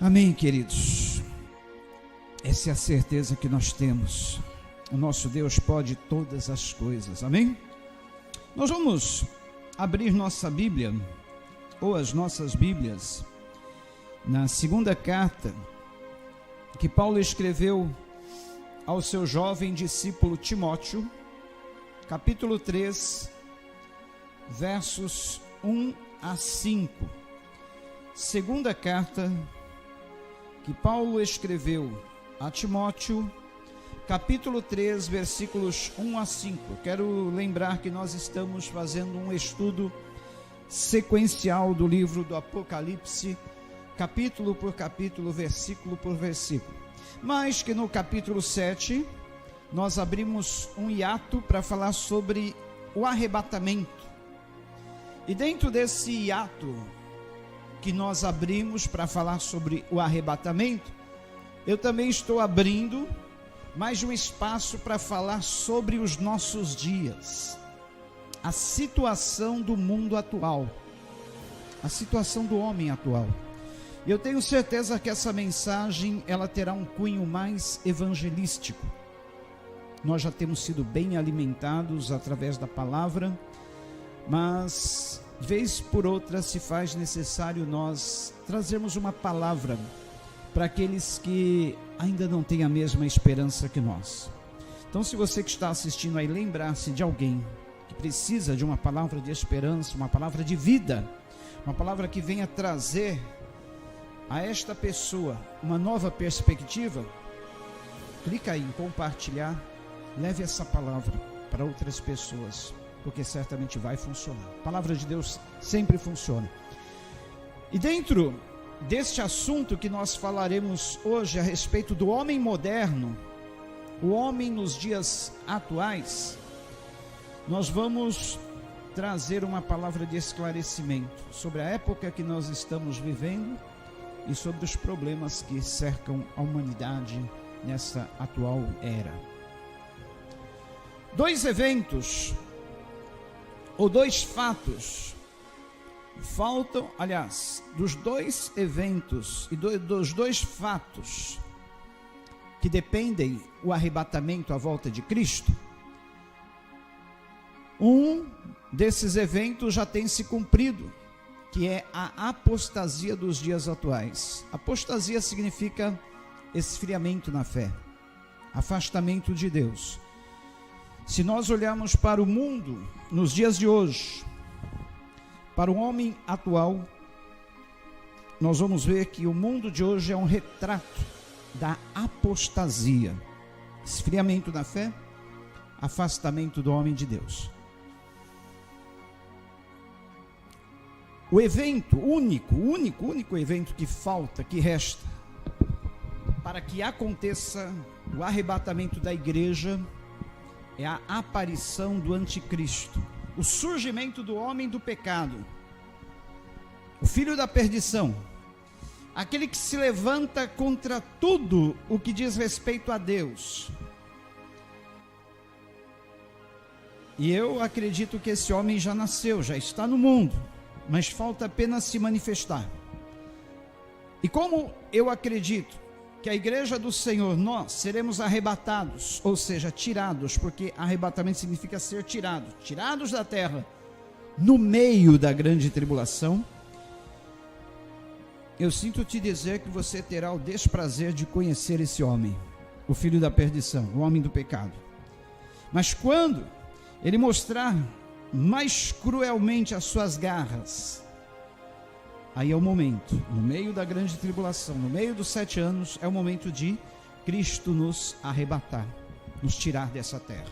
Amém, queridos. Essa é a certeza que nós temos. O nosso Deus pode todas as coisas. Amém? Nós vamos abrir nossa Bíblia, ou as nossas Bíblias, na segunda carta que Paulo escreveu ao seu jovem discípulo Timóteo, capítulo 3, versos 1 a 5. Segunda carta que Paulo escreveu a Timóteo, capítulo 3, versículos 1 a 5. Quero lembrar que nós estamos fazendo um estudo sequencial do livro do Apocalipse, capítulo por capítulo, versículo por versículo. Mas que no capítulo 7, nós abrimos um hiato para falar sobre o arrebatamento. E dentro desse hiato que nós abrimos para falar sobre o arrebatamento, eu também estou abrindo mais um espaço para falar sobre os nossos dias, a situação do mundo atual, a situação do homem atual. Eu tenho certeza que essa mensagem ela terá um cunho mais evangelístico. Nós já temos sido bem alimentados através da palavra, mas vez por outra se faz necessário nós trazermos uma palavra para aqueles que ainda não têm a mesma esperança que nós. Então, se você que está assistindo aí lembrar-se de alguém que precisa de uma palavra de esperança, uma palavra de vida, uma palavra que venha trazer a esta pessoa uma nova perspectiva, clica aí em compartilhar, leve essa palavra para outras pessoas, porque certamente vai funcionar. A palavra de Deus sempre funciona. E dentro deste assunto que nós falaremos hoje a respeito do homem moderno, o homem nos dias atuais, nós vamos trazer uma palavra de esclarecimento sobre a época que nós estamos vivendo e sobre os problemas que cercam a humanidade nessa atual era. Dois eventos ou dois fatos faltam, aliás, dos dois eventos e dos dois fatos que dependem o arrebatamento à volta de Cristo, um desses eventos já tem se cumprido, que é a apostasia dos dias atuais. Apostasia significa esfriamento na fé, afastamento de Deus. Se nós olharmos para o mundo nos dias de hoje, para o homem atual, nós vamos ver que o mundo de hoje é um retrato da apostasia, esfriamento na fé, afastamento do homem de Deus. O evento único evento que falta, que resta, para que aconteça o arrebatamento da igreja, é a aparição do anticristo, o surgimento do homem do pecado, o filho da perdição, aquele que se levanta contra tudo o que diz respeito a Deus. E eu acredito que esse homem já nasceu, já está no mundo, mas falta apenas se manifestar. E como eu acredito que a igreja do Senhor, nós seremos arrebatados, ou seja, tirados, porque arrebatamento significa ser tirados da terra, no meio da grande tribulação, eu sinto te dizer que você terá o desprazer de conhecer esse homem, o filho da perdição, o homem do pecado. Mas quando ele mostrar mais cruelmente as suas garras, aí é o momento, no meio da grande tribulação, no meio dos 7 anos, é o momento de Cristo nos arrebatar, nos tirar dessa terra.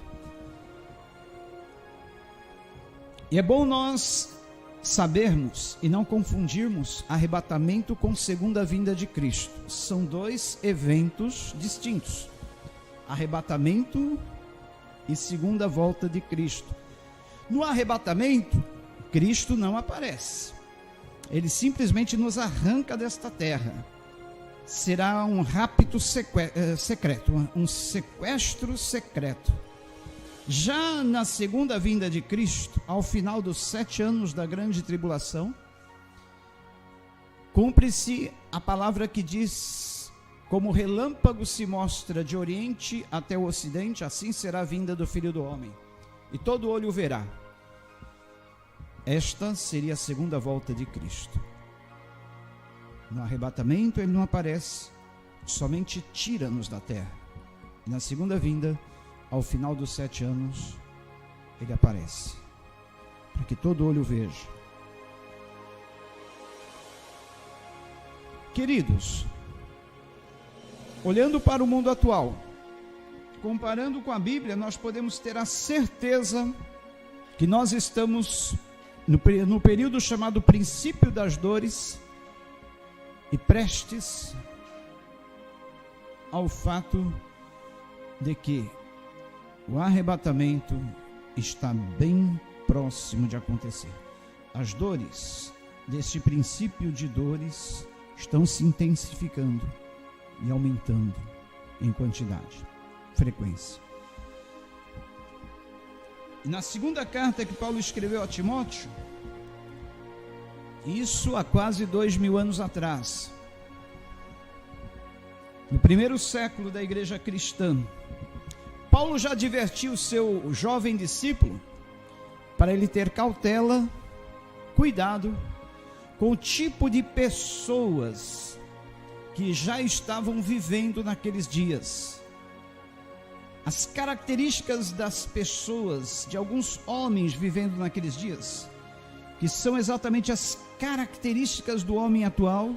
E é bom nós sabermos e não confundirmos arrebatamento com segunda vinda de Cristo. São dois eventos distintos: arrebatamento e segunda volta de Cristo. No arrebatamento, Cristo não aparece. Ele simplesmente nos arranca desta terra. Será um rapto secreto, um sequestro secreto. Já na segunda vinda de Cristo, ao final dos 7 anos da grande tribulação, Cumpre-se a palavra que diz: como o relâmpago se mostra de oriente até o ocidente, assim será a vinda do Filho do Homem, e todo olho o verá. Esta seria a segunda volta de Cristo. No arrebatamento ele não aparece, somente tira-nos da terra. E na segunda vinda, ao final dos 7 anos, ele aparece, para que todo olho o veja. Queridos, olhando para o mundo atual, comparando com a Bíblia, nós podemos ter a certeza que nós estamos no período chamado princípio das dores e prestes ao fato de que o arrebatamento está bem próximo de acontecer. As dores deste princípio de dores estão se intensificando e aumentando em quantidade, frequência. E na segunda carta que Paulo escreveu a Timóteo, isso há quase 2000 anos atrás, no primeiro século da igreja cristã, Paulo já advertiu o seu jovem discípulo para ele ter cautela, cuidado com o tipo de pessoas que já estavam vivendo naqueles dias. As características das pessoas, de alguns homens vivendo naqueles dias, que são exatamente as características do homem atual,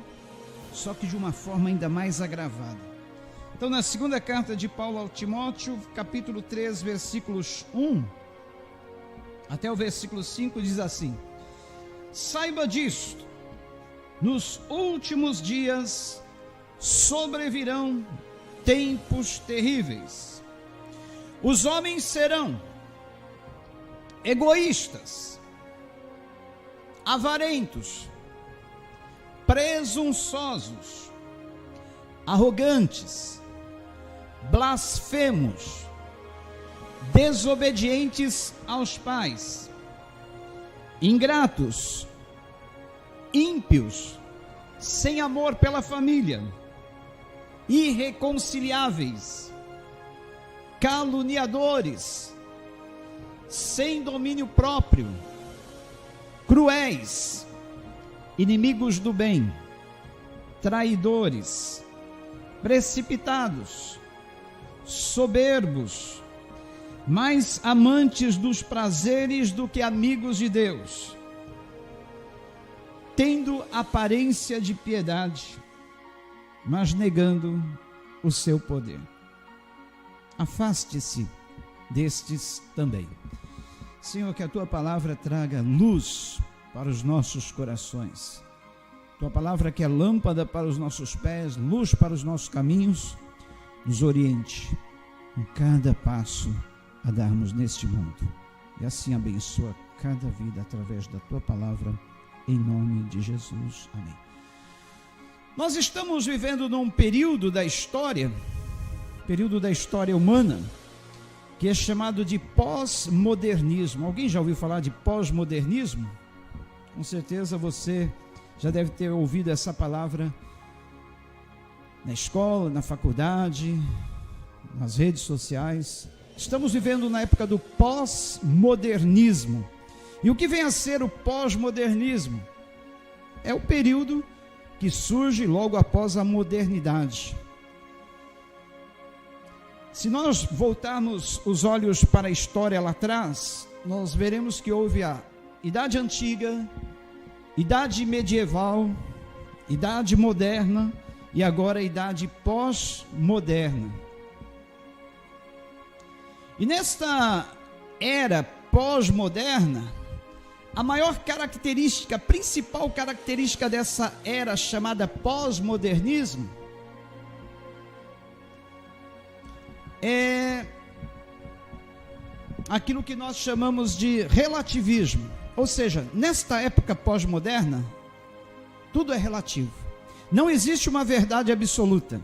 só que de uma forma ainda mais agravada. Então, na segunda carta de Paulo ao Timóteo, capítulo 3, versículos 1 até o versículo 5, diz assim: saiba disto, nos últimos dias sobrevirão tempos terríveis. Os homens serão egoístas, avarentos, presunçosos, arrogantes, blasfemos, desobedientes aos pais, ingratos, ímpios, sem amor pela família, irreconciliáveis, caluniadores, sem domínio próprio, cruéis, inimigos do bem, traidores, precipitados, soberbos, mais amantes dos prazeres do que amigos de Deus, tendo aparência de piedade, mas negando o seu poder. Afaste-se destes também. Senhor, que a Tua palavra traga luz para os nossos corações. Tua palavra que é lâmpada para os nossos pés, luz para os nossos caminhos, nos oriente em cada passo a darmos neste mundo. E assim abençoa cada vida através da Tua palavra, em nome de Jesus. Amém. Nós estamos vivendo num período da história humana, que é chamado de pós-modernismo. Alguém já ouviu falar de pós-modernismo? Com certeza você já deve ter ouvido essa palavra na escola, na faculdade, nas redes sociais. Estamos vivendo na época do pós-modernismo. E o que vem a ser o pós-modernismo? É o período que surge logo após a modernidade. Se nós voltarmos os olhos para a história lá atrás, nós veremos que houve a Idade Antiga, Idade Medieval, Idade Moderna e agora a Idade Pós-Moderna. E nesta era pós-moderna, a maior característica, a principal característica dessa era chamada pós-modernismo é aquilo que nós chamamos de relativismo. Ou seja, nesta época pós-moderna, tudo é relativo. Não existe uma verdade absoluta.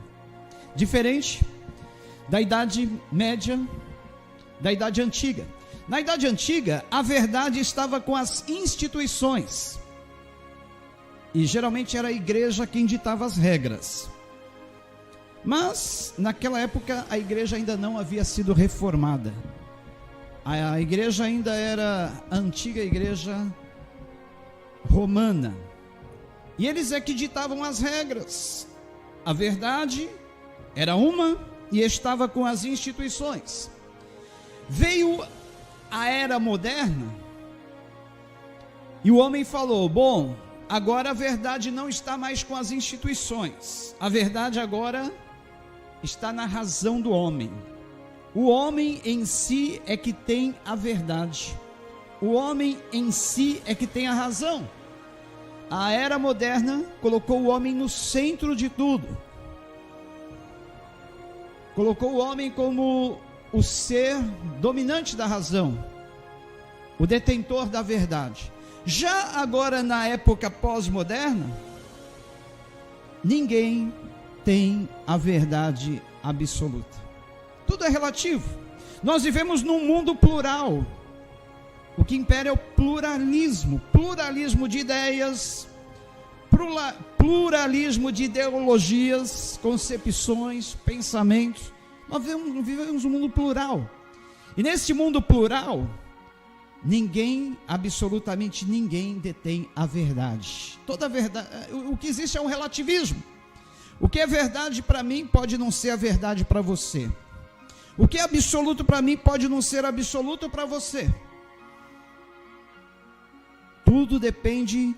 Diferente da Idade Média, da Idade Antiga. Na Idade Antiga, a verdade estava com as instituições. E geralmente era a igreja quem ditava as regras. Mas naquela época a igreja ainda não havia sido reformada. A igreja ainda era a antiga igreja romana. E eles é que ditavam as regras. A verdade era uma e estava com as instituições. Veio a era moderna e o homem falou: bom, agora a verdade não está mais com as instituições. A verdade agora está na razão do homem. O homem em si é que tem a verdade. O homem em si é que tem a razão. A era moderna colocou o homem no centro de tudo. Colocou o homem como o ser dominante da razão, o detentor da verdade. Já agora, na época pós-moderna, ninguém tem a verdade absoluta. Tudo é relativo. Nós vivemos num mundo plural. O que impera é o pluralismo. Pluralismo de ideias, pluralismo de ideologias, concepções, pensamentos. Nós vivemos um mundo plural. E nesse mundo plural, ninguém, absolutamente ninguém, detém a verdade. Toda a verdade, o que existe é um relativismo. O que é verdade para mim pode não ser a verdade para você. O que é absoluto para mim pode não ser absoluto para você. Tudo depende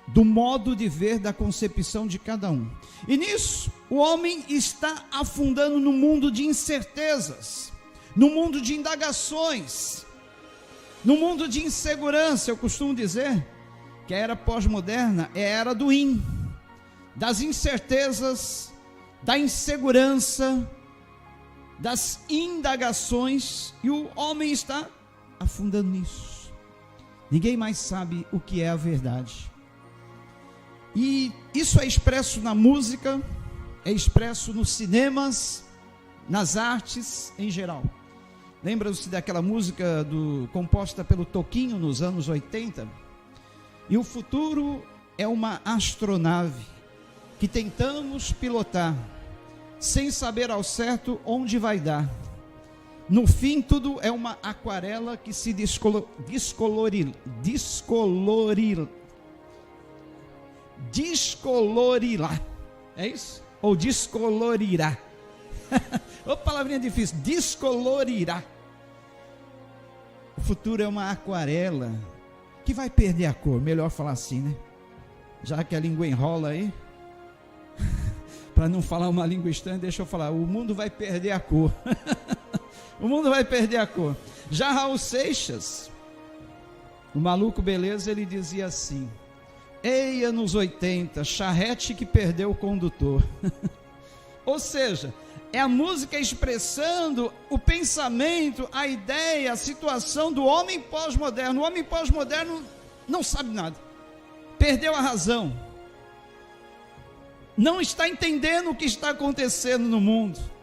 do modo de ver, da concepção de cada um. E nisso, o homem está afundando no mundo de incertezas, no mundo de indagações, no mundo de insegurança. Eu costumo dizer que a era pós-moderna é a era do das incertezas, da insegurança, das indagações, e o homem está afundando nisso. Ninguém mais sabe o que é a verdade. E isso é expresso na música, é expresso nos cinemas, nas artes em geral. Lembra-se daquela música composta pelo Toquinho nos anos 80? E o futuro é uma astronave que tentamos pilotar, sem saber ao certo onde vai dar. No fim, tudo é uma aquarela que se descolorirá. É isso? Ou descolorirá. Ô, palavrinha difícil. Descolorirá. O futuro é uma aquarela que vai perder a cor. Melhor falar assim, né? Já que a língua enrola aí. Para não falar uma língua estranha, deixa eu falar. O mundo vai perder a cor. O mundo vai perder a cor. Já Raul Seixas, o maluco beleza, ele dizia assim: eia nos 80, charrete que perdeu o condutor. Ou seja, é a música expressando o pensamento, a ideia, a situação do homem pós-moderno. O homem pós-moderno não sabe nada, perdeu a razão, não está entendendo o que está acontecendo no mundo.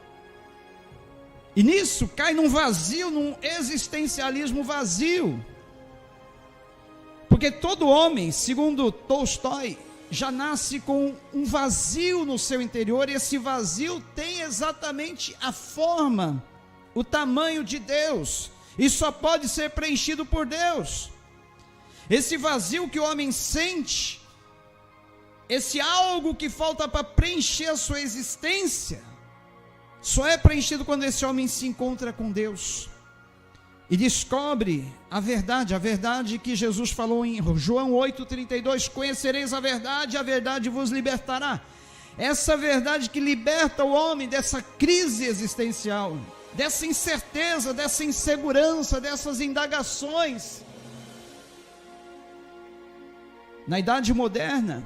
E nisso cai num vazio, num existencialismo vazio. Porque todo homem, segundo Tolstói, já nasce com um vazio no seu interior, e esse vazio tem exatamente a forma, o tamanho de Deus, e só pode ser preenchido por Deus. Esse vazio que o homem sente, esse algo que falta para preencher a sua existência, só é preenchido quando esse homem se encontra com Deus e descobre a verdade que Jesus falou em João 8,32, conhecereis a verdade vos libertará. Essa verdade que liberta o homem dessa crise existencial, dessa incerteza, dessa insegurança, dessas indagações. Na idade moderna,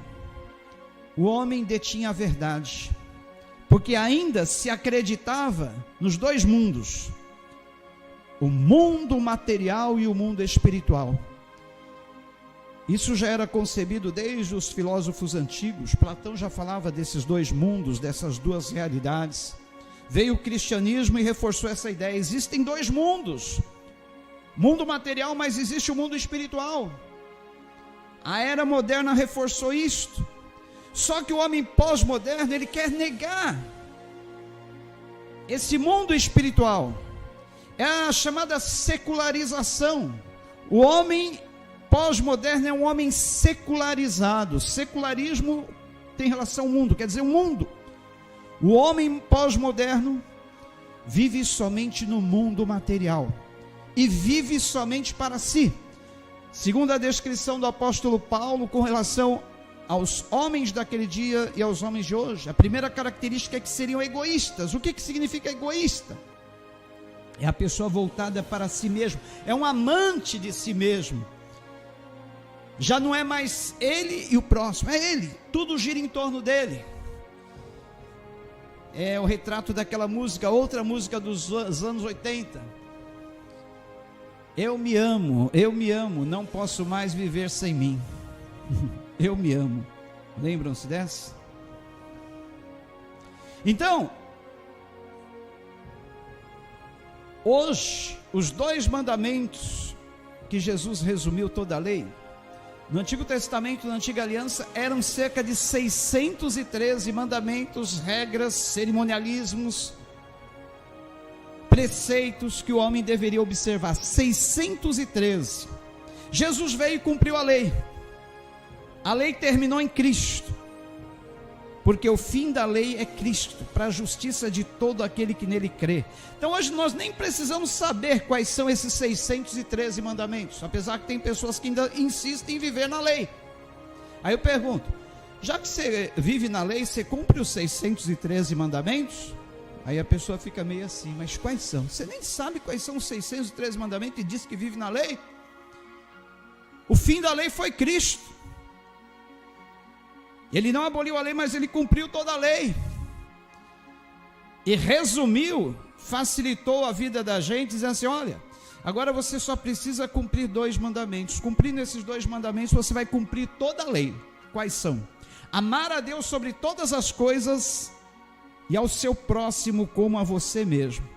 o homem detinha a verdade, porque ainda se acreditava nos dois mundos, o mundo material e o mundo espiritual. Isso já era concebido desde os filósofos antigos. Platão já falava desses dois mundos, dessas duas realidades. Veio o cristianismo e reforçou essa ideia. Existem dois mundos, mundo material, mas existe o mundo espiritual. A era moderna reforçou isto. Só que o homem pós-moderno, ele quer negar esse mundo espiritual. É a chamada secularização. O homem pós-moderno é um homem secularizado. Secularismo tem relação ao mundo, quer dizer, o mundo. O homem pós-moderno vive somente no mundo material e vive somente para si. Segundo a descrição do apóstolo Paulo com relação aos homens daquele dia e aos homens de hoje, a primeira característica é que seriam egoístas. O que significa egoísta? É a pessoa voltada para si mesmo, é um amante de si mesmo. Já não é mais ele e o próximo, é ele, tudo gira em torno dele. É o retrato daquela música, outra música dos anos 80. Eu me amo, não posso mais viver sem mim. Eu me amo. Lembram-se dessa? Então, hoje, os 2 mandamentos que Jesus resumiu toda a lei, no Antigo Testamento, na Antiga Aliança, eram cerca de 613 mandamentos, regras, cerimonialismos, preceitos que o homem deveria observar. 613. Jesus veio e cumpriu a lei. A lei terminou em Cristo, porque o fim da lei é Cristo, para a justiça de todo aquele que nele crê. Então hoje nós nem precisamos saber quais são esses 613 mandamentos, apesar que tem pessoas que ainda insistem em viver na lei. Aí eu pergunto, já que você vive na lei, você cumpre os 613 mandamentos? Aí a pessoa fica meio assim, mas quais são? Você nem sabe quais são os 613 mandamentos e diz que vive na lei? O fim da lei foi Cristo. Ele não aboliu a lei, mas ele cumpriu toda a lei. E resumiu, facilitou a vida da gente, dizendo assim, olha, agora você só precisa cumprir 2 mandamentos. Cumprindo esses 2 mandamentos, você vai cumprir toda a lei. Quais são? Amar a Deus sobre todas as coisas e ao seu próximo como a você mesmo.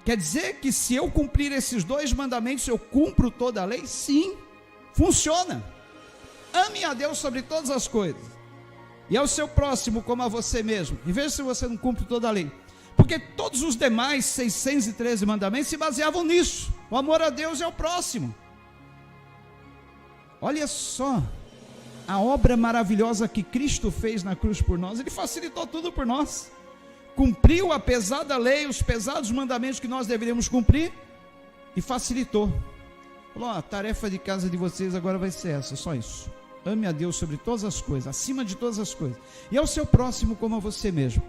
Quer dizer que se eu cumprir esses 2 mandamentos, eu cumpro toda a lei? Sim, funciona. Ame a Deus sobre todas as coisas e ao seu próximo como a você mesmo. E veja se você não cumpre toda a lei. Porque todos os demais 613 mandamentos se baseavam nisso. O amor a Deus e ao próximo. Olha só a obra maravilhosa que Cristo fez na cruz por nós. Ele facilitou tudo por nós. Cumpriu a pesada lei, os pesados mandamentos que nós deveríamos cumprir, e facilitou. Falou, a tarefa de casa de vocês agora vai ser essa, só isso. Ame a Deus sobre todas as coisas, acima de todas as coisas, e ao seu próximo como a você mesmo.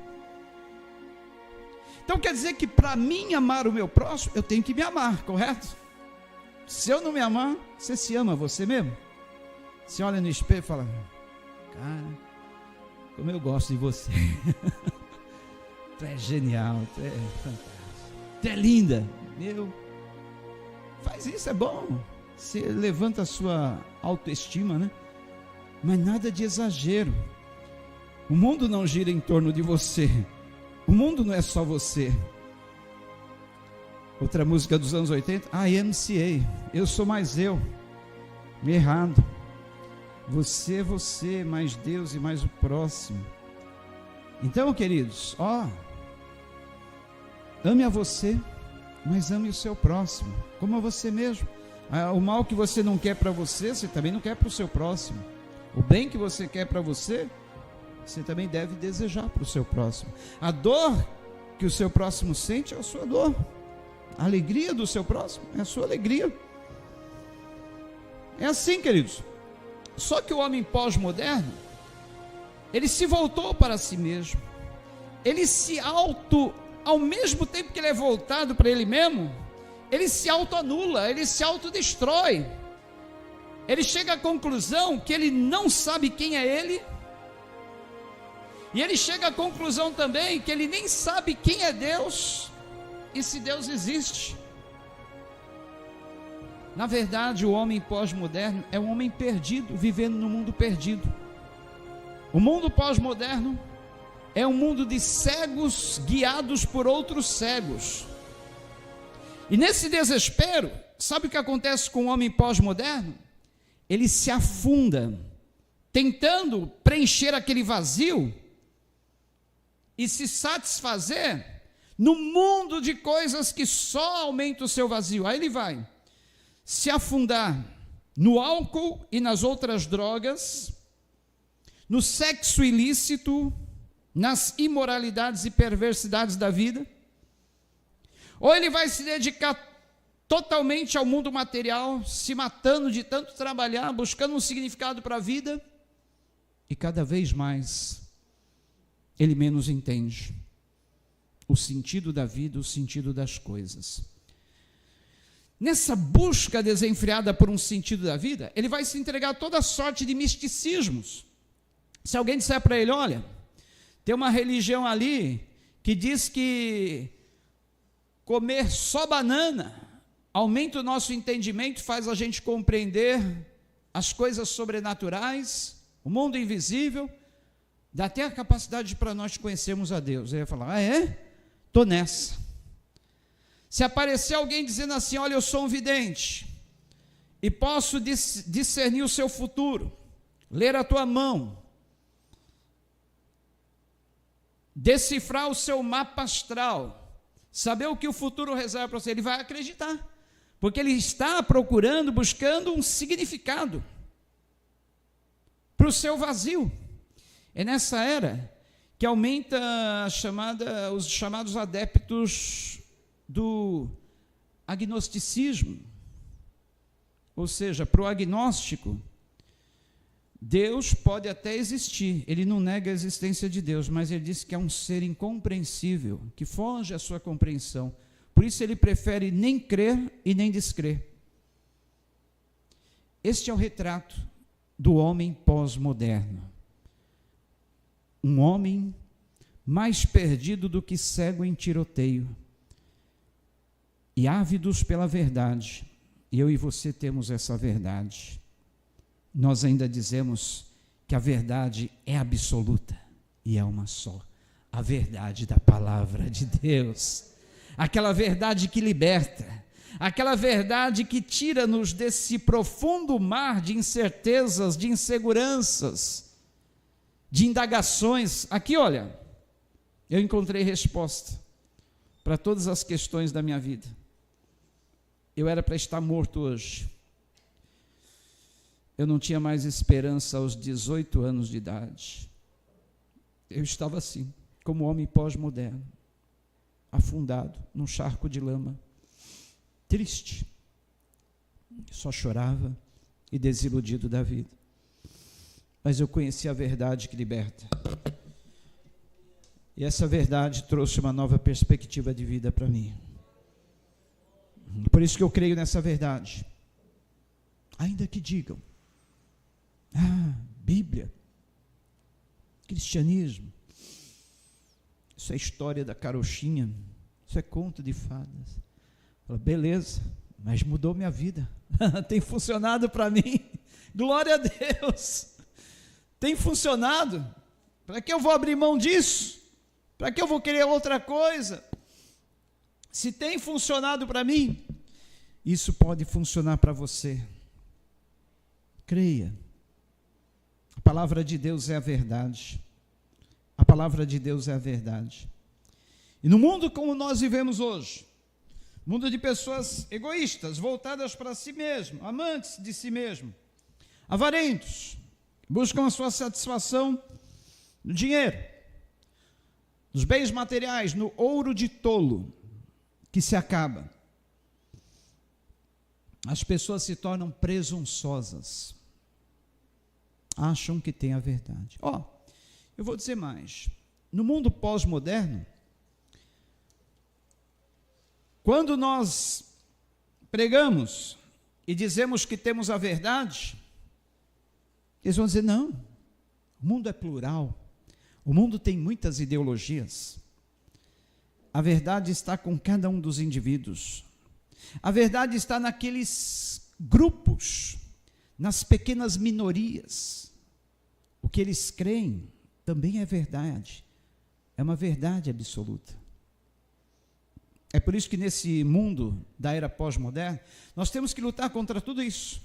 Então quer dizer que para mim amar o meu próximo, eu tenho que me amar, correto? Se eu não me amar, você se ama você mesmo? Você olha no espelho e fala, cara, como eu gosto de você. Tu é genial, tu é fantástico, tu é linda. Faz isso, é bom. Você levanta a sua autoestima, né? Mas nada de exagero. O mundo não gira em torno de você. O mundo não é só você. Outra música dos anos 80, YMCA, eu sou mais eu. Errado. Você, mais Deus e mais o próximo. Então, queridos, ame a você, mas ame o seu próximo, como a você mesmo. O mal que você não quer para você, você também não quer para o seu próximo. O bem que você quer para você, você também deve desejar para o seu próximo. A dor que o seu próximo sente é a sua dor. A alegria do seu próximo é a sua alegria. É assim, queridos. Só que o homem pós-moderno, ele se voltou para si mesmo. Ele se ao mesmo tempo que ele é voltado para ele mesmo, ele se autoanula, ele se autodestrói. Ele chega à conclusão que ele não sabe quem é ele, e ele chega à conclusão também que ele nem sabe quem é Deus, e se Deus existe. Na verdade, o homem pós-moderno é um homem perdido, vivendo no mundo perdido. O mundo pós-moderno é um mundo de cegos guiados por outros cegos. E nesse desespero, sabe o que acontece com o homem pós-moderno? ele se afunda, tentando preencher aquele vazio e se satisfazer no mundo de coisas que só aumentam o seu vazio. Aí ele vai se afundar no álcool e nas outras drogas, no sexo ilícito, nas imoralidades e perversidades da vida, ou ele vai se dedicar totalmente ao mundo material, se matando de tanto trabalhar, buscando um significado para a vida, e cada vez mais ele menos entende o sentido da vida, o sentido das coisas. Nessa busca desenfreada por um sentido da vida, ele vai se entregar a toda sorte de misticismos. Se alguém disser para ele, olha, tem uma religião ali que diz que comer só banana aumenta o nosso entendimento, faz a gente compreender as coisas sobrenaturais, o mundo invisível, dá até a capacidade para nós conhecermos a Deus. Ele vai falar, ah é? Estou nessa. Se aparecer alguém dizendo assim, olha, eu sou um vidente, e posso discernir o seu futuro, ler a tua mão, decifrar o seu mapa astral, saber o que o futuro reserva para você, ele vai acreditar, porque ele está procurando, buscando um significado para o seu vazio. É nessa era que aumenta os chamados adeptos do agnosticismo, ou seja, para o agnóstico, Deus pode até existir, ele não nega a existência de Deus, mas ele diz que é um ser incompreensível, que foge à sua compreensão, por isso ele prefere nem crer e nem descrer. Este é o retrato do homem pós-moderno, um homem mais perdido do que cego em tiroteio, e ávidos pela verdade, e eu e você temos essa verdade. Nós ainda dizemos que a verdade é absoluta e é uma só, a verdade da palavra de Deus, aquela verdade que liberta, aquela verdade que tira-nos desse profundo mar de incertezas, de inseguranças, de indagações. Aqui, olha, eu encontrei resposta para todas as questões da minha vida. Eu era para estar morto hoje. Eu não tinha mais esperança aos 18 anos de idade. Eu estava assim, como homem pós-moderno, afundado num charco de lama, triste, só chorava e desiludido da vida. Mas eu conheci a verdade que liberta. E essa verdade trouxe uma nova perspectiva de vida para mim. Por isso que eu creio nessa verdade. Ainda que digam, Bíblia, cristianismo, isso é história da carochinha, isso é conto de fadas. Falo, beleza, mas mudou minha vida, tem funcionado para mim, glória a Deus, tem funcionado. Para que eu vou abrir mão disso? Para que eu vou querer outra coisa? Se tem funcionado para mim, isso pode funcionar para você. Creia. A palavra de Deus é a verdade. A palavra de Deus é a verdade. E no mundo como nós vivemos hoje, mundo de pessoas egoístas, voltadas para si mesmo, amantes de si mesmo, avarentos, buscam a sua satisfação no dinheiro, nos bens materiais, no ouro de tolo, que se acaba. As pessoas se tornam presunçosas, acham que têm a verdade. Eu vou dizer mais, no mundo pós-moderno, quando nós pregamos e dizemos que temos a verdade, eles vão dizer, não, o mundo é plural, o mundo tem muitas ideologias, a verdade está com cada um dos indivíduos, a verdade está naqueles grupos, nas pequenas minorias, o que eles creem também é verdade, é uma verdade absoluta. É por isso que nesse mundo da era pós-moderna, nós temos que lutar contra tudo isso,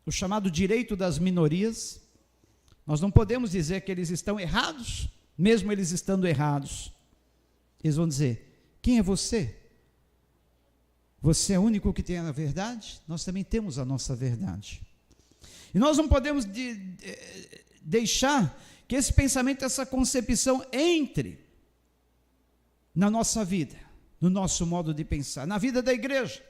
o chamado direito das minorias. Nós não podemos dizer que eles estão errados, mesmo eles estando errados. Eles vão dizer: quem é você? Você é o único que tem a verdade? Nós também temos a nossa verdade. E nós não podemos deixar que esse pensamento, essa concepção entre na nossa vida, no nosso modo de pensar, na vida da igreja.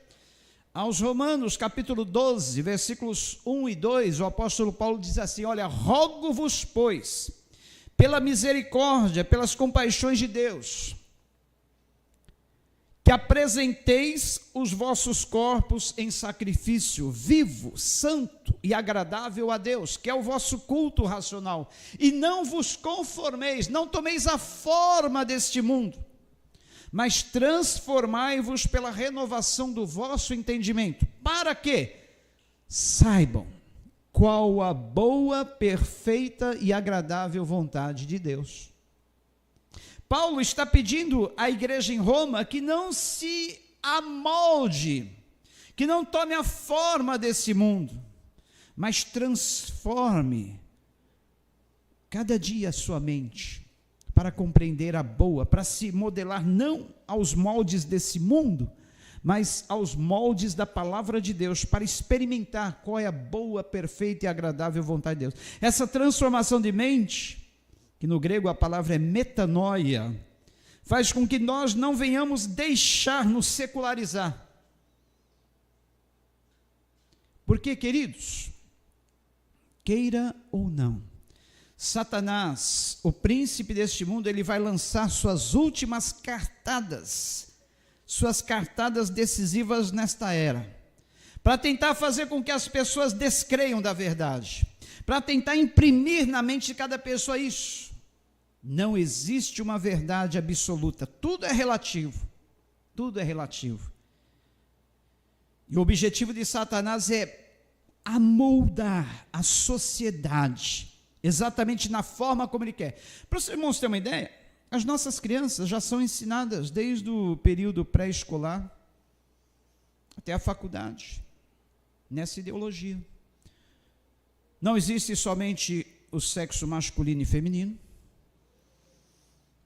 Aos Romanos, capítulo 12, versículos 1 e 2, o apóstolo Paulo diz assim: olha, rogo-vos, pois, pela misericórdia, pelas compaixões de Deus, que apresenteis os vossos corpos em sacrifício vivo, santo e agradável a Deus, que é o vosso culto racional, e não vos conformeis, não tomeis a forma deste mundo, mas transformai-vos pela renovação do vosso entendimento, para que saibam qual a boa, perfeita e agradável vontade de Deus. Paulo está pedindo à igreja em Roma que não se amolde, que não tome a forma desse mundo, mas transforme cada dia a sua mente para compreender a boa, para se modelar não aos moldes desse mundo, mas aos moldes da palavra de Deus, para experimentar qual é a boa, perfeita e agradável vontade de Deus. Essa transformação de mente, que no grego a palavra é metanoia, faz com que nós não venhamos deixar nos secularizar. Porque, queridos, queira ou não, Satanás, o príncipe deste mundo, ele vai lançar suas últimas cartadas, suas cartadas decisivas nesta era, para tentar fazer com que as pessoas descreiam da verdade, para tentar imprimir na mente de cada pessoa isso. Não existe uma verdade absoluta, tudo é relativo, tudo é relativo. E o objetivo de Satanás é amoldar a sociedade, exatamente na forma como ele quer. Para os irmãos terem uma ideia, as nossas crianças já são ensinadas desde o período pré-escolar até a faculdade, nessa ideologia. Não existe somente o sexo masculino e feminino,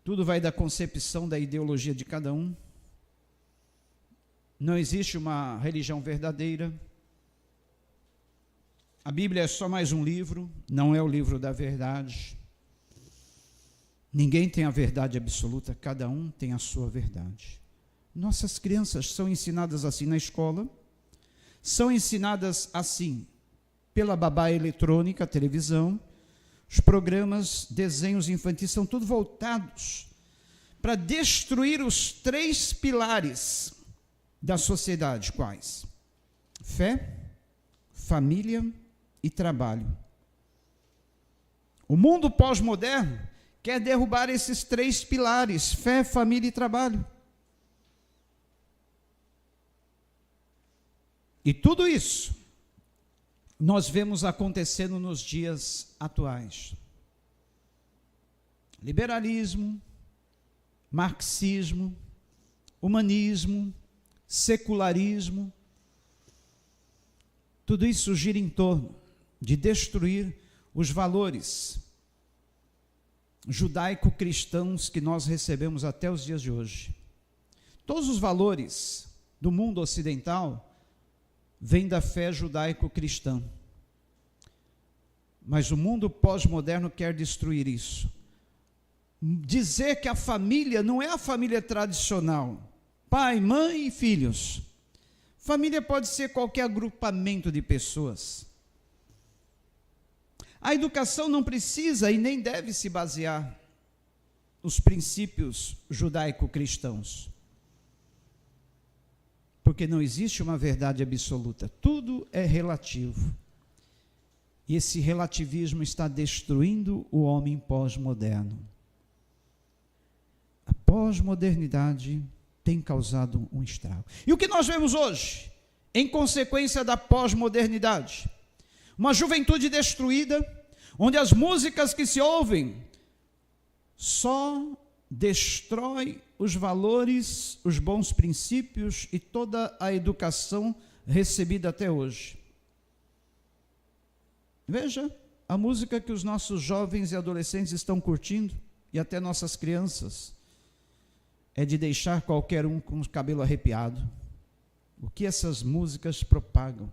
tudo vai da concepção da ideologia de cada um. Não existe uma religião verdadeira. A Bíblia é só mais um livro, não é o livro da verdade. Ninguém tem a verdade absoluta, cada um tem a sua verdade. Nossas crianças são ensinadas assim na escola, são ensinadas assim pela babá eletrônica, televisão. Os programas, desenhos infantis são tudo voltados para destruir os 3 pilares da sociedade. Quais? Fé, família e trabalho. O mundo pós-moderno quer derrubar esses 3 pilares: fé, família e trabalho. E tudo isso nós vemos acontecendo nos dias atuais. Liberalismo, marxismo, humanismo, secularismo, tudo isso gira em torno de destruir os valores judaico-cristãos que nós recebemos até os dias de hoje. Todos os valores do mundo ocidental vêm da fé judaico-cristã. Mas o mundo pós-moderno quer destruir isso. Dizer que a família não é a família tradicional, pai, mãe e filhos. Família pode ser qualquer agrupamento de pessoas. A educação não precisa e nem deve se basear nos princípios judaico-cristãos, porque não existe uma verdade absoluta, tudo é relativo. E esse relativismo está destruindo o homem pós-moderno. A pós-modernidade tem causado um estrago. E o que nós vemos hoje, em consequência da pós-modernidade? Uma juventude destruída, onde as músicas que se ouvem só destrói os valores, os bons princípios e toda a educação recebida até hoje. Veja a música que os nossos jovens e adolescentes estão curtindo, e até nossas crianças, é de deixar qualquer um com o cabelo arrepiado. O que essas músicas propagam?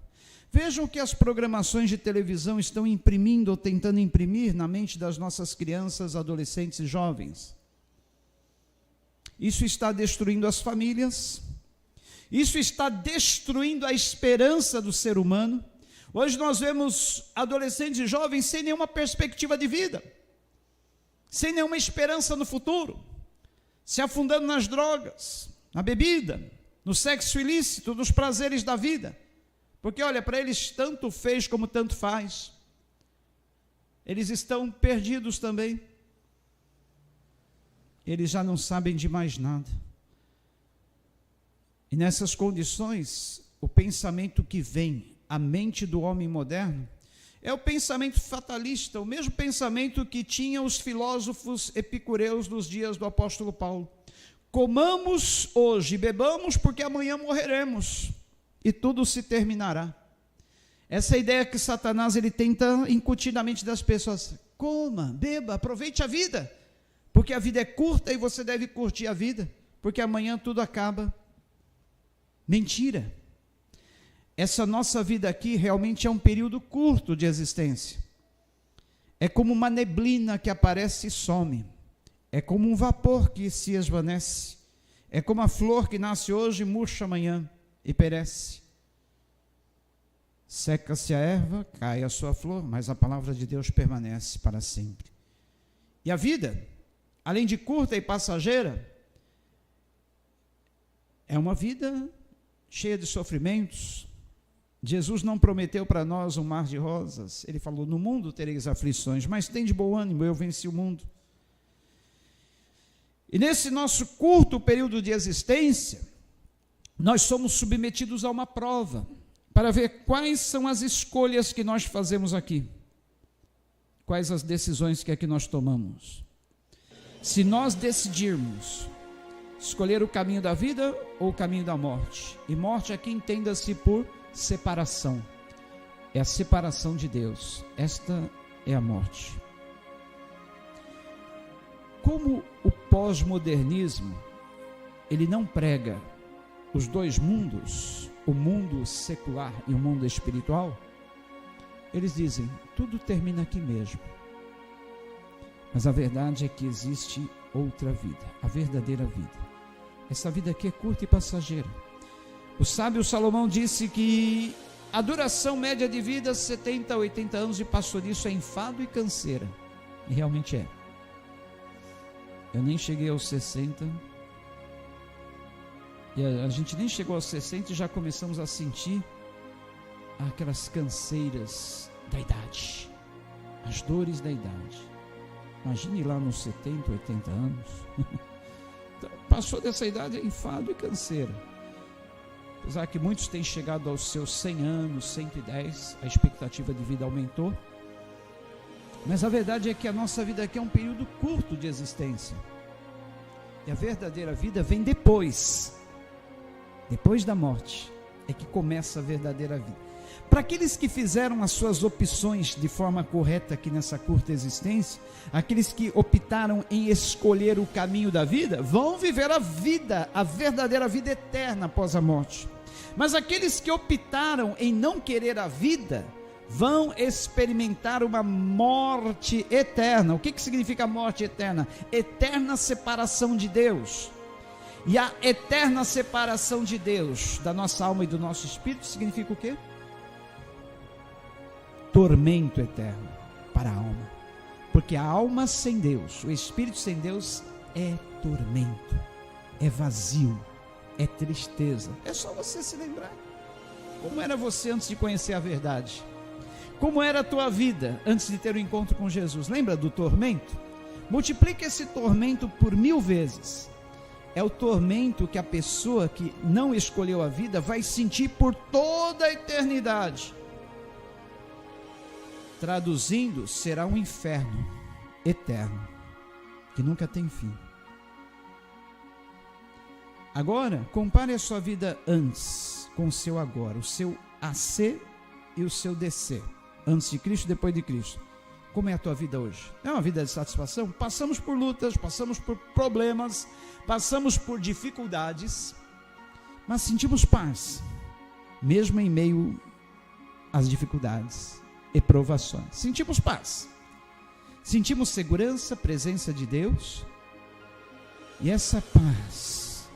Vejam o que as programações de televisão estão imprimindo ou tentando imprimir na mente das nossas crianças, adolescentes e jovens. Isso está destruindo as famílias, isso está destruindo a esperança do ser humano. Hoje nós vemos adolescentes e jovens sem nenhuma perspectiva de vida, sem nenhuma esperança no futuro, se afundando nas drogas, na bebida, no sexo ilícito, nos prazeres da vida. Porque olha, para eles tanto fez como tanto faz. Eles estão perdidos também. Eles já não sabem de mais nada. E nessas condições, o pensamento que vem à mente do homem moderno é o pensamento fatalista, o mesmo pensamento que tinham os filósofos epicureus nos dias do apóstolo Paulo. Comamos hoje e bebamos porque amanhã morreremos e tudo se terminará. Essa ideia que Satanás ele tenta incutir na mente das pessoas: coma, beba, aproveite a vida, porque a vida é curta e você deve curtir a vida, porque amanhã tudo acaba. Mentira. Essa nossa vida aqui realmente é um período curto de existência. É como uma neblina que aparece e some. É como um vapor que se esvanece. É como a flor que nasce hoje e murcha amanhã e perece. Seca-se a erva, cai a sua flor, mas a palavra de Deus permanece para sempre. E a vida, além de curta e passageira, é uma vida cheia de sofrimentos. Jesus não prometeu para nós um mar de rosas. Ele falou: no mundo tereis aflições, mas tem de bom ânimo, eu venci o mundo. E nesse nosso curto período de existência, nós somos submetidos a uma prova, para ver quais são as escolhas que nós fazemos aqui, quais as decisões que aqui nós tomamos. Se nós decidirmos escolher o caminho da vida ou o caminho da morte, e morte aqui entenda-se por separação, é a separação de Deus, esta é a morte. Como o pós-modernismo, ele não prega os dois mundos, o mundo secular e o mundo espiritual, eles dizem, tudo termina aqui mesmo. Mas a verdade é que existe outra vida, a verdadeira vida. Essa vida aqui é curta e passageira. O sábio Salomão disse que a duração média de vida, 70 a 80 anos, e passou disso é enfado e canseira. E realmente é. Eu nem cheguei aos 60, e a gente nem chegou aos 60 e já começamos a sentir aquelas canseiras da idade, as dores da idade. Imagine lá nos 70, 80 anos. Então, passou dessa idade, é enfado e canseira. Apesar que muitos têm chegado aos seus 100 anos, 110, a expectativa de vida aumentou. Mas a verdade é que a nossa vida aqui é um período curto de existência. E a verdadeira vida vem depois da morte, é que começa a verdadeira vida. Para aqueles que fizeram as suas opções de forma correta aqui nessa curta existência, aqueles que optaram em escolher o caminho da vida, vão viver a vida, a verdadeira vida eterna após a morte. Mas aqueles que optaram em não querer a vida, vão experimentar uma morte eterna. O que significa morte eterna? Eterna separação de Deus. E a eterna separação de Deus da nossa alma e do nosso espírito significa o quê? Tormento eterno para a alma. Porque a alma sem Deus, o espírito sem Deus é tormento, é vazio, é tristeza. É só você se lembrar. Como era você antes de conhecer a verdade? Como era a tua vida antes de ter o encontro com Jesus? Lembra do tormento? Multiplica esse tormento por 1000 vezes. É o tormento que a pessoa que não escolheu a vida vai sentir por toda a eternidade. Traduzindo, será um inferno eterno, que nunca tem fim. Agora, compare a sua vida antes com o seu agora, o seu AC e o seu DC. antes de Cristo e depois de Cristo. Como é a tua vida hoje? É uma vida de satisfação? Passamos por lutas, passamos por problemas, passamos por dificuldades, mas sentimos paz, mesmo em meio às dificuldades e provações. Sentimos paz, sentimos segurança, presença de Deus, e essa paz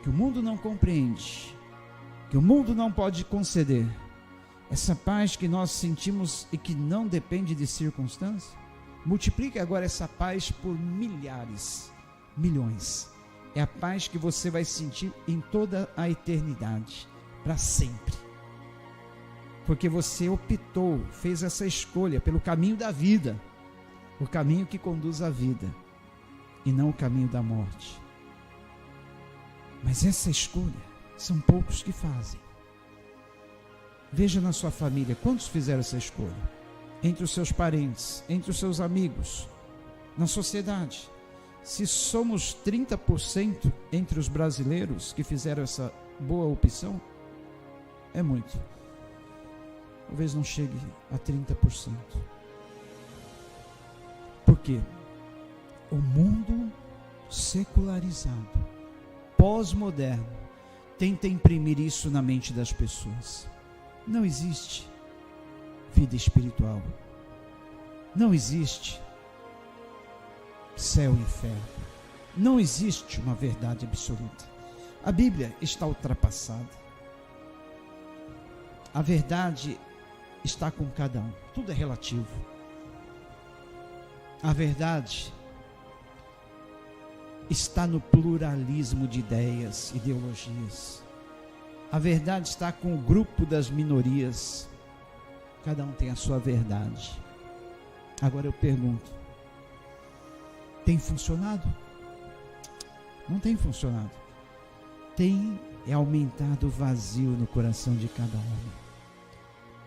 que o mundo não compreende, que o mundo não pode conceder, essa paz que nós sentimos e que não depende de circunstâncias, multiplique agora essa paz por milhares, milhões. É a paz que você vai sentir em toda a eternidade, para sempre. Porque você optou, fez essa escolha pelo caminho da vida, o caminho que conduz à vida, e não o caminho da morte. Mas essa escolha, são poucos que fazem. Veja na sua família, quantos fizeram essa escolha? Entre os seus parentes, entre os seus amigos, na sociedade. Se somos 30% entre os brasileiros que fizeram essa boa opção, é muito. Talvez não chegue a 30%. Por quê? O mundo secularizado, pós-moderno, tenta imprimir isso na mente das pessoas. Não existe vida espiritual. Não existe céu e inferno. Não existe uma verdade absoluta. A Bíblia está ultrapassada. A verdade está com cada um. Tudo é relativo. A verdade está no pluralismo de ideias, ideologias. A verdade está com o grupo das minorias. Cada um tem a sua verdade. Agora eu pergunto, tem funcionado? Não tem funcionado. Tem aumentado o vazio no coração de cada homem.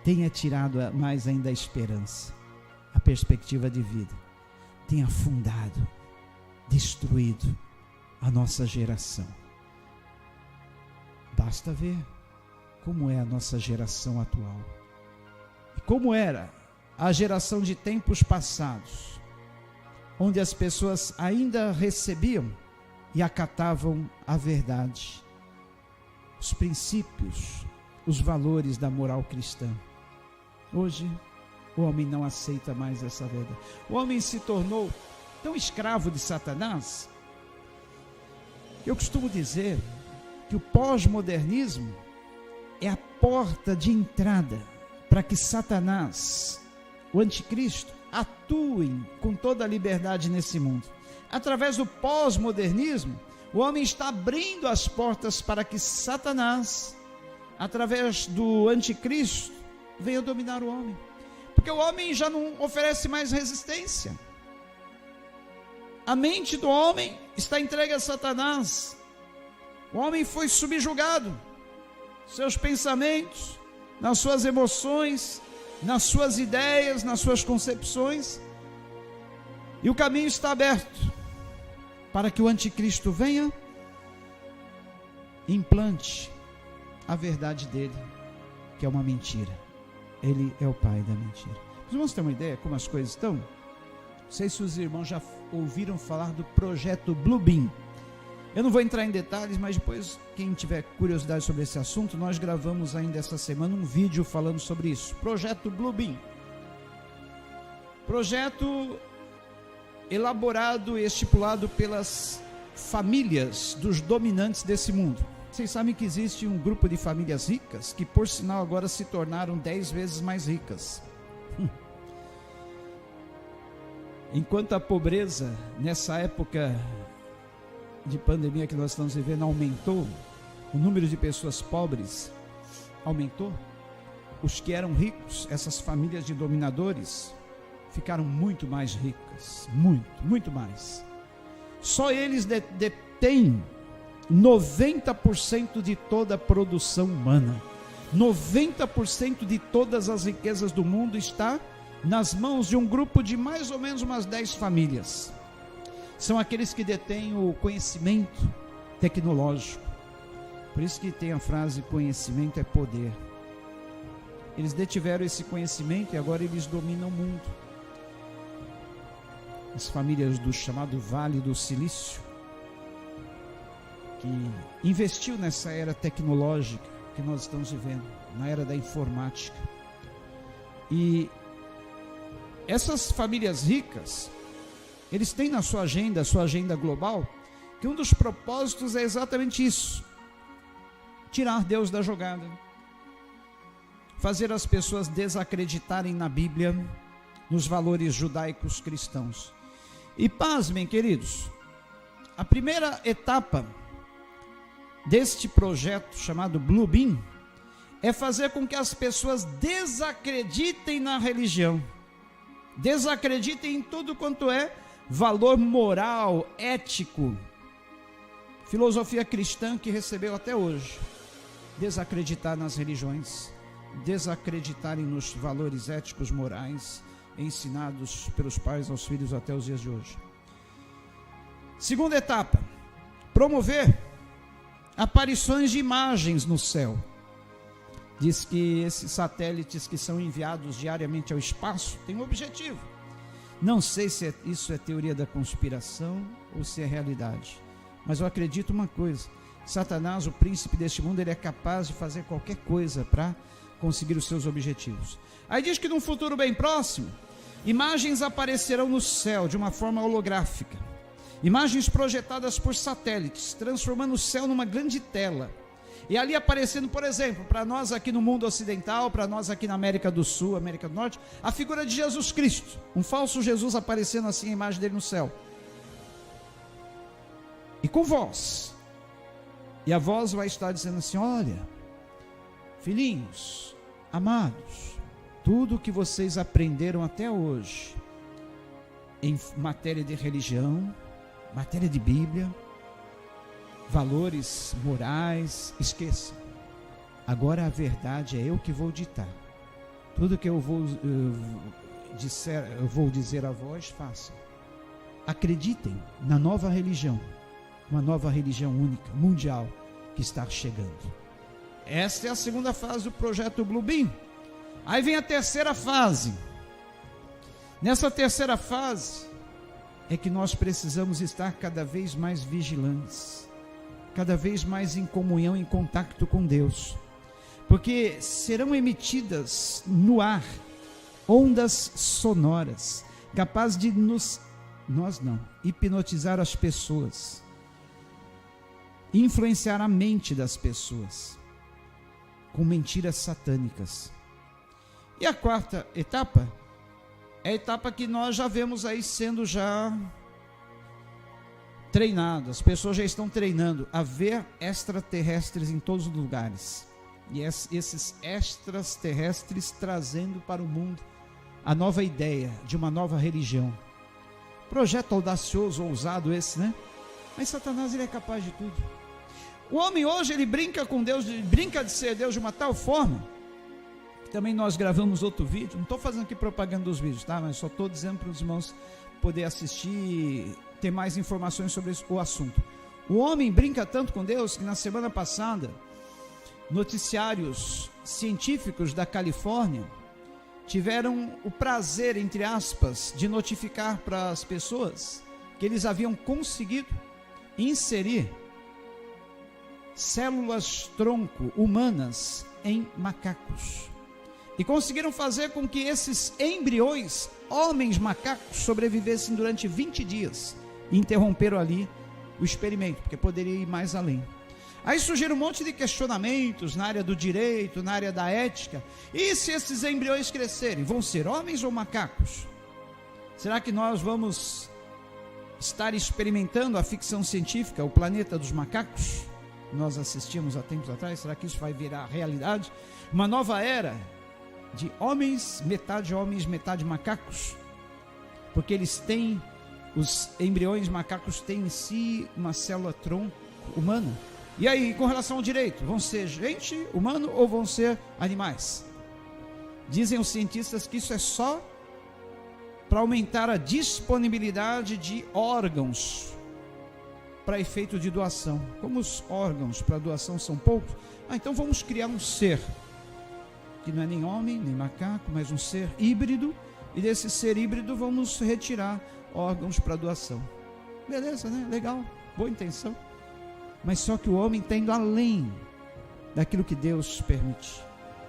Tem tirado mais ainda a esperança, a perspectiva de vida. Tem afundado, destruído a nossa geração. Basta ver como é a nossa geração atual. E como era a geração de tempos passados, onde as pessoas ainda recebiam e acatavam a verdade, os princípios, os valores da moral cristã. Hoje, o homem não aceita mais essa verdade. O homem se tornou tão escravo de Satanás. Eu costumo dizer que o pós-modernismo é a porta de entrada para que Satanás, o anticristo, atuem com toda a liberdade nesse mundo. Através do pós-modernismo, o homem está abrindo as portas para que Satanás, através do anticristo, venha dominar o homem. Porque o homem já não oferece mais resistência. A mente do homem está entregue a Satanás. O homem foi subjugado. Seus pensamentos, nas suas emoções, nas suas ideias, nas suas concepções. E o caminho está aberto para que o anticristo venha e implante a verdade dele, que é uma mentira. Ele é o pai da mentira. Os irmãos têm uma ideia como as coisas estão? Não sei se os irmãos já ouviram falar do projeto Bluebeam. Eu não vou entrar em detalhes, mas depois, quem tiver curiosidade sobre esse assunto, nós gravamos ainda essa semana um vídeo falando sobre isso. Projeto Bluebeam. Projeto elaborado e estipulado pelas famílias dos dominantes desse mundo. Vocês sabem que existe um grupo de famílias ricas, que por sinal agora se tornaram 10 vezes mais ricas. Enquanto a pobreza, nessa época de pandemia que nós estamos vivendo, aumentou, o número de pessoas pobres aumentou, os que eram ricos, essas famílias de dominadores, ficaram muito mais ricas, muito mais. Só eles detêm 90% de toda a produção humana. 90% de todas as riquezas do mundo está nas mãos de um grupo de mais ou menos umas 10 famílias. São aqueles que detêm o conhecimento tecnológico. Por isso que tem a frase: conhecimento é poder. eles detiveram esse conhecimento e agora eles dominam o mundo. As famílias do chamado Vale do Silício, que investiu nessa era tecnológica que nós estamos vivendo, na era da informática. E essas famílias ricas, eles têm na sua agenda global, que um dos propósitos é exatamente isso: tirar Deus da jogada, fazer as pessoas desacreditarem na Bíblia, nos valores judaicos cristãos. E pasmem, queridos, a primeira etapa deste projeto chamado Blue Beam é fazer com que as pessoas desacreditem na religião, desacreditem em tudo quanto é valor moral, ético, filosofia cristã que recebeu até hoje. Desacreditar nas religiões, desacreditarem nos valores éticos, morais, ensinados pelos pais aos filhos até os dias de hoje. Segunda etapa, promover aparições de imagens no céu. Diz que esses satélites que são enviados diariamente ao espaço têm um objetivo. Não sei se isso é teoria da conspiração ou se é realidade, mas eu acredito uma coisa: Satanás, o príncipe deste mundo, ele é capaz de fazer qualquer coisa para conseguir os seus objetivos. Aí diz que num futuro bem próximo, imagens aparecerão no céu de uma forma holográfica, imagens projetadas por satélites, transformando o céu numa grande tela, e ali aparecendo, por exemplo, para nós aqui no mundo ocidental, para nós aqui na América do Sul, América do Norte, a figura de Jesus Cristo, um falso Jesus aparecendo assim, a imagem dele no céu, e com voz, e a voz vai estar dizendo assim: olha, filhinhos, amados, tudo que vocês aprenderam até hoje em matéria de religião, matéria de Bíblia, valores morais, esqueçam. Agora a verdade é eu que vou ditar. Tudo que eu vou dizer a vós, façam. Acreditem na nova religião, uma nova religião única, mundial, que está chegando. Esta é a segunda fase do projeto Blue Beam. Aí vem a terceira fase. Nessa terceira fase é que nós precisamos estar cada vez mais vigilantes, cada vez mais em comunhão, em contato com Deus, porque serão emitidas no ar ondas sonoras capazes de hipnotizar as pessoas, influenciar a mente das pessoas com mentiras satânicas. E a quarta etapa é a etapa que nós já vemos aí sendo já treinado. As pessoas já estão treinando a ver extraterrestres em todos os lugares, e esses extraterrestres trazendo para o mundo a nova ideia de uma nova religião. Projeto audacioso, ousado esse, né? Mas Satanás, ele é capaz de tudo. O homem hoje, ele brinca com Deus, brinca de ser Deus de uma tal forma, que também nós gravamos outro vídeo, não estou fazendo aqui propaganda dos vídeos, tá? Mas só estou dizendo para os irmãos poder assistir, ter mais informações sobre o assunto. O homem brinca tanto com Deus que na semana passada, noticiários científicos da Califórnia tiveram o prazer, entre aspas, de notificar para as pessoas que eles haviam conseguido inserir células tronco humanas em macacos, e conseguiram fazer com que esses embriões, homens macacos, sobrevivessem durante 20 dias, e interromperam ali o experimento, porque poderia ir mais além. Aí surgiram um monte de questionamentos na área do direito, na área da ética. E se esses embriões crescerem, vão ser homens ou macacos? Será que nós vamos estar experimentando a ficção científica, o planeta dos macacos? Nós assistimos há tempos atrás. Será que isso vai virar realidade? Uma nova era de homens, metade macacos, porque eles têm, os embriões macacos têm em si uma célula tronco humana. E aí, com relação ao direito, vão ser gente, humano, ou vão ser animais? Dizem os cientistas que isso é só para aumentar a disponibilidade de órgãos para efeito de doação. Como os órgãos para doação são poucos, então vamos criar um ser que não é nem homem, nem macaco, mas um ser híbrido, e desse ser híbrido vamos retirar órgãos para doação. Beleza, né? Legal, boa intenção. Mas só que o homem está indo além daquilo que Deus permite.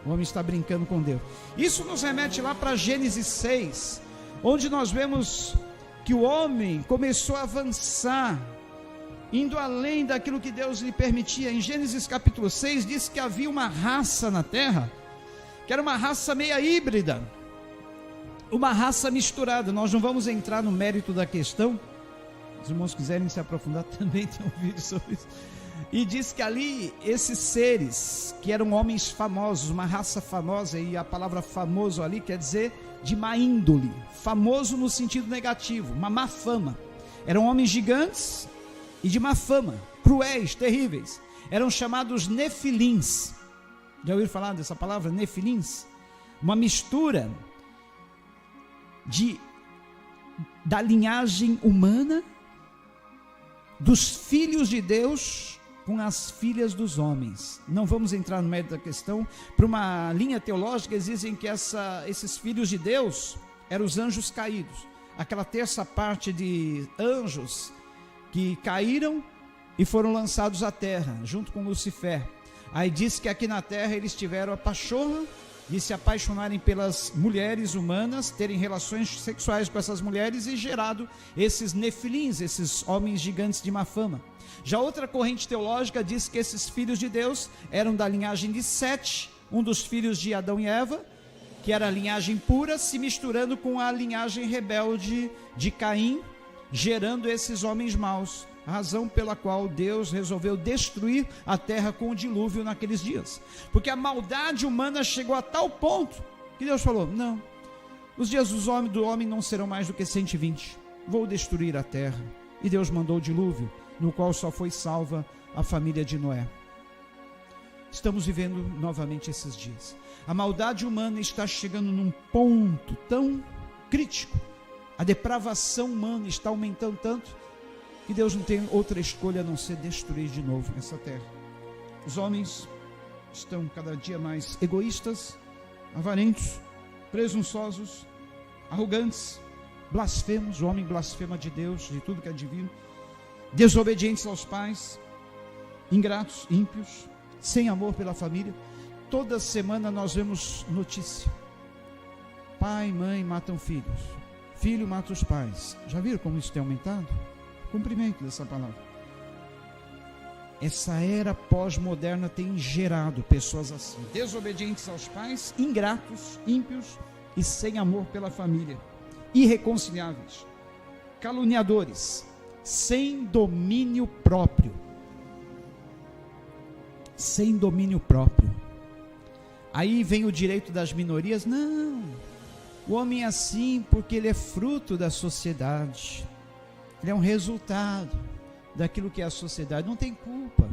O homem está brincando com Deus. Isso nos remete lá para Gênesis 6, onde nós vemos que o homem começou a avançar, indo além daquilo que Deus lhe permitia. Em Gênesis capítulo 6 diz que havia uma raça na terra, que era uma raça meia híbrida, uma raça misturada. Nós não vamos entrar no mérito da questão, os irmãos quiserem se aprofundar também tem um vídeo sobre isso. E diz que ali, esses seres, que eram homens famosos, uma raça famosa, e a palavra famoso ali quer dizer de má índole, famoso no sentido negativo, uma má fama. Eram homens gigantes e de má fama, cruéis, terríveis. Eram chamados nefilins. Já ouviram falar dessa palavra, nefilins? Uma mistura da linhagem humana, dos filhos de Deus com as filhas dos homens. Não vamos entrar no mérito da questão. Para uma linha teológica, eles dizem que esses filhos de Deus eram os anjos caídos, aquela terça parte de anjos que caíram e foram lançados à terra, junto com Lucifer. Aí diz que aqui na terra eles tiveram a pachorra de se apaixonarem pelas mulheres humanas, terem relações sexuais com essas mulheres e gerado esses nefilins, esses homens gigantes de má fama. Já outra corrente teológica diz que esses filhos de Deus eram da linhagem de Sete, um dos filhos de Adão e Eva, que era a linhagem pura, se misturando com a linhagem rebelde de Caim, gerando esses homens maus. A razão pela qual Deus resolveu destruir a terra com o dilúvio naqueles dias. Porque a maldade humana chegou a tal ponto que Deus falou: não, os dias do homem não serão mais do que 120. Vou destruir a terra. E Deus mandou o dilúvio, no qual só foi salva a família de Noé. Estamos vivendo novamente esses dias. A maldade humana está chegando num ponto tão crítico. A depravação humana está aumentando tanto que Deus não tem outra escolha a não ser destruir de novo essa terra. Os homens estão cada dia mais egoístas, avarentos, presunçosos, arrogantes, blasfemos. O homem blasfema de Deus, de tudo que é divino, desobedientes aos pais, ingratos, ímpios, sem amor pela família. Toda semana nós vemos notícia: pai e mãe matam filhos, filho mata os pais. Já viram como isso tem aumentado? Cumprimento dessa palavra. Essa era pós-moderna tem gerado pessoas assim, desobedientes aos pais, ingratos, ímpios e sem amor pela família, irreconciliáveis, caluniadores, sem domínio próprio. Sem domínio próprio. Aí vem o direito das minorias. Não, o homem é assim porque ele é fruto da sociedade. Ele é um resultado daquilo que é a sociedade. Não tem culpa.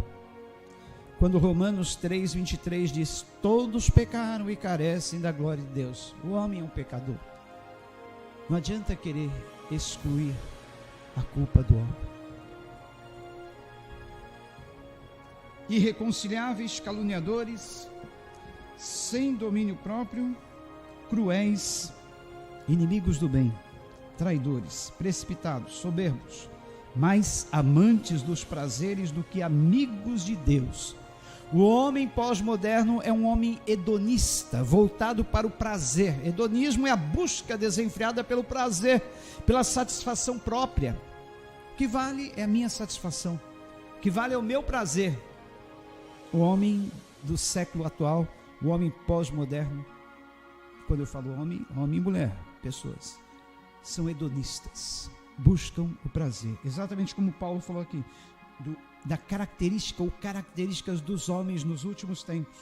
Quando Romanos 3:23 diz: todos pecaram e carecem da glória de Deus. O homem é um pecador. Não adianta querer excluir a culpa do homem. Irreconciliáveis, caluniadores, sem domínio próprio, cruéis, inimigos do bem, traidores, precipitados, soberbos, mais amantes dos prazeres do que amigos de Deus. O homem pós-moderno é um homem hedonista, voltado para o prazer. Hedonismo é a busca desenfreada pelo prazer, pela satisfação própria. O que vale é a minha satisfação, o que vale é o meu prazer. O homem do século atual, o homem pós-moderno, quando eu falo homem, homem e mulher, pessoas, são hedonistas, buscam o prazer, exatamente como Paulo falou aqui, da característica ou características dos homens nos últimos tempos,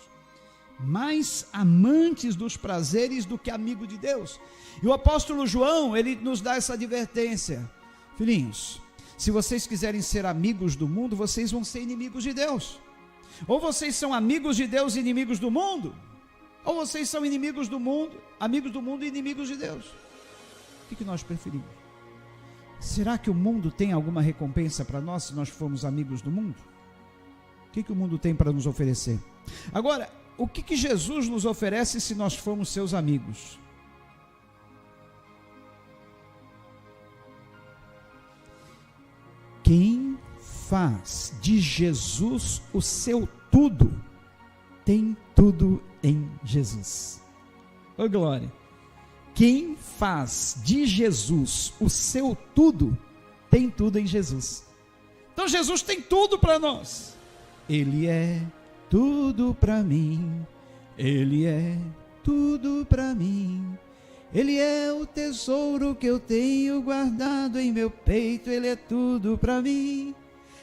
mais amantes dos prazeres do que amigo de Deus. E o apóstolo João, ele nos dá essa advertência: filhinhos, se vocês quiserem ser amigos do mundo, vocês vão ser inimigos de Deus. Ou vocês são amigos de Deus e inimigos do mundo, ou vocês são inimigos do mundo, amigos do mundo e inimigos de Deus. O que nós preferimos? Será que o mundo tem alguma recompensa para nós se nós formos amigos do mundo? O que o mundo tem para nos oferecer? Agora, o que Jesus nos oferece se nós formos seus amigos? Quem faz de Jesus o seu tudo, tem tudo em Jesus. Ô glória! Quem faz de Jesus o seu tudo, tem tudo em Jesus. Então Jesus tem tudo para nós. Ele é tudo para mim. Ele é tudo para mim. Ele é o tesouro que eu tenho guardado em meu peito. Ele é tudo para mim.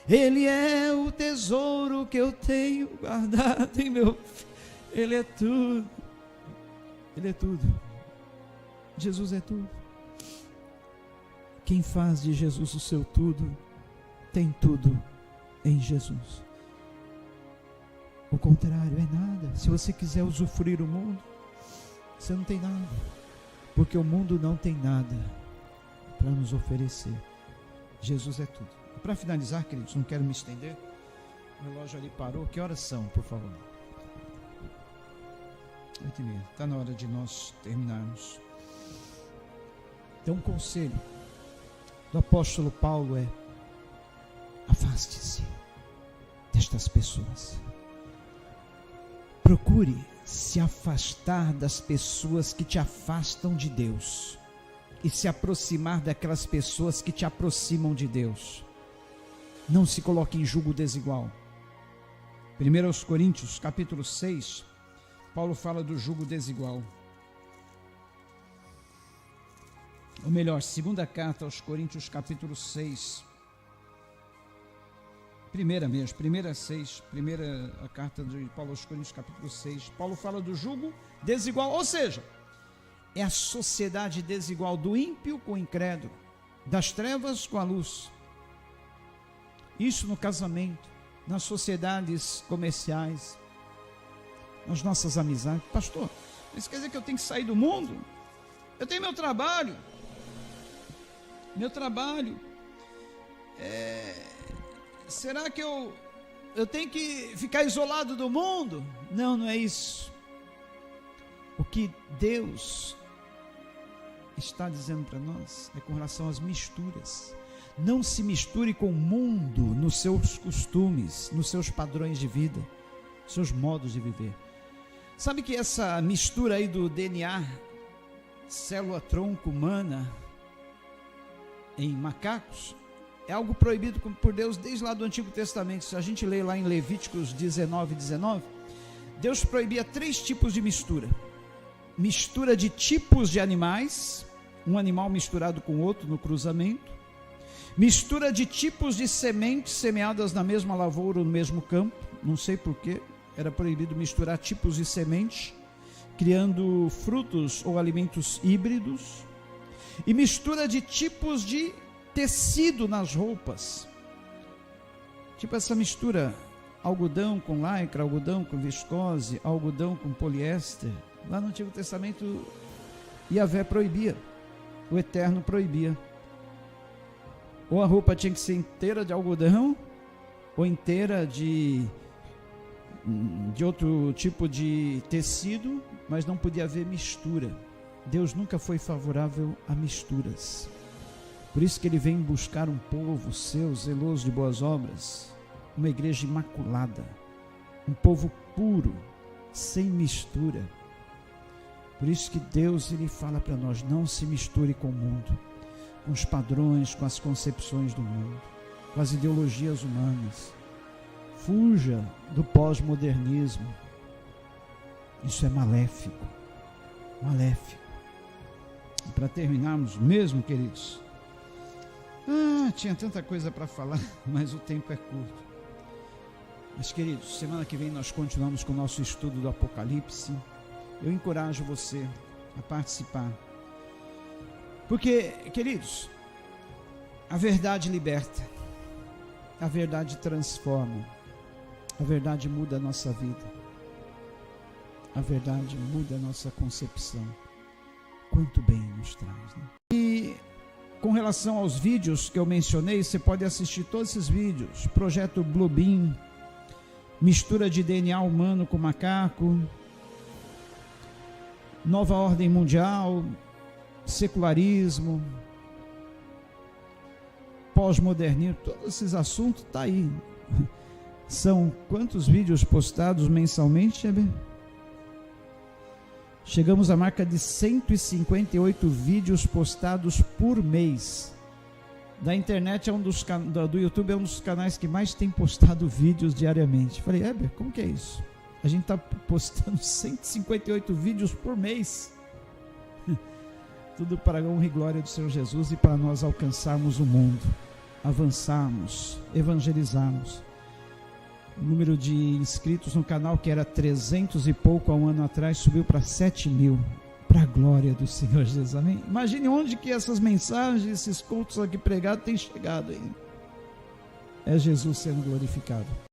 Ele é o tesouro que eu tenho guardado em meu peito. Ele é tudo. Ele é tudo. Jesus é tudo. Quem faz de Jesus o seu tudo, tem tudo em Jesus. O contrário é nada. Se você quiser usufruir o mundo, você não tem nada. Porque o mundo não tem nada para nos oferecer. Jesus é tudo. Para finalizar, queridos, não quero me estender. O relógio ali parou. Que horas são, por favor? 8h30. Está na hora de nós terminarmos. Então, um conselho do apóstolo Paulo é: afaste-se destas pessoas. Procure se afastar das pessoas que te afastam de Deus e se aproximar daquelas pessoas que te aproximam de Deus. Não se coloque em julgo desigual. 1 Coríntios, capítulo 6, Paulo fala do julgo desigual. Ou melhor, segunda carta aos Coríntios, capítulo 6. Primeira carta de Paulo aos Coríntios, capítulo 6. Paulo fala do julgo desigual, ou seja, é a sociedade desigual do ímpio com o incrédulo, das trevas com a luz. Isso no casamento, nas sociedades comerciais, nas nossas amizades. Pastor, isso quer dizer que eu tenho que sair do mundo? Eu tenho meu trabalho. Será que eu tenho que ficar isolado do mundo? Não, não é isso. O que Deus está dizendo para nós é com relação às misturas. Não se misture com o mundo nos seus costumes, nos seus padrões de vida, seus modos de viver. Sabe que essa mistura aí do DNA, célula-tronco humana, em macacos, é algo proibido por Deus desde lá do Antigo Testamento. Se a gente lê lá em Levíticos 19, Deus proibia 3 tipos de mistura. Mistura de tipos de animais, um animal misturado com outro no cruzamento. Mistura de tipos de sementes semeadas na mesma lavoura ou no mesmo campo. Não sei porquê, era proibido misturar tipos de semente, criando frutos ou alimentos híbridos. E mistura de tipos de tecido nas roupas, tipo essa mistura, algodão com lycra, algodão com viscose, algodão com poliéster. Lá no Antigo Testamento, Yahvé proibia, o Eterno proibia. Ou a roupa tinha que ser inteira de algodão, ou inteira de outro tipo de tecido, mas não podia haver mistura. Deus nunca foi favorável a misturas. Por isso que ele vem buscar um povo seu, zeloso de boas obras, uma igreja imaculada, um povo puro, sem mistura. Por isso que Deus ele fala para nós: não se misture com o mundo, com os padrões, com as concepções do mundo, com as ideologias humanas. Fuja do pós-modernismo. Isso é maléfico, maléfico. Para terminarmos mesmo, queridos, tinha tanta coisa para falar, mas o tempo é curto. Mas, queridos, semana que vem nós continuamos com o nosso estudo do Apocalipse. Eu encorajo você a participar, porque, queridos, a verdade liberta, a verdade transforma, a verdade muda a nossa vida, a verdade muda a nossa concepção. Quanto bem nos traz, né? E com relação aos vídeos que eu mencionei, você pode assistir todos esses vídeos. Projeto Bluebeam, mistura de DNA humano com macaco, nova ordem mundial, secularismo, pós-modernismo, todos esses assuntos tá aí. São quantos vídeos postados mensalmente, Heber? Chegamos à marca de 158 vídeos postados por mês. Da internet do YouTube é um dos canais que mais tem postado vídeos diariamente. Falei, Heber, como que é isso? A gente está postando 158 vídeos por mês. Tudo para a honra e glória do Senhor Jesus e para nós alcançarmos o mundo, avançarmos, evangelizarmos. O número de inscritos no canal, que era 300 e pouco há um ano atrás, subiu para 7.000, para a glória do Senhor Jesus, amém? Imagine onde que essas mensagens, esses cultos aqui pregados têm chegado aí. É Jesus sendo glorificado.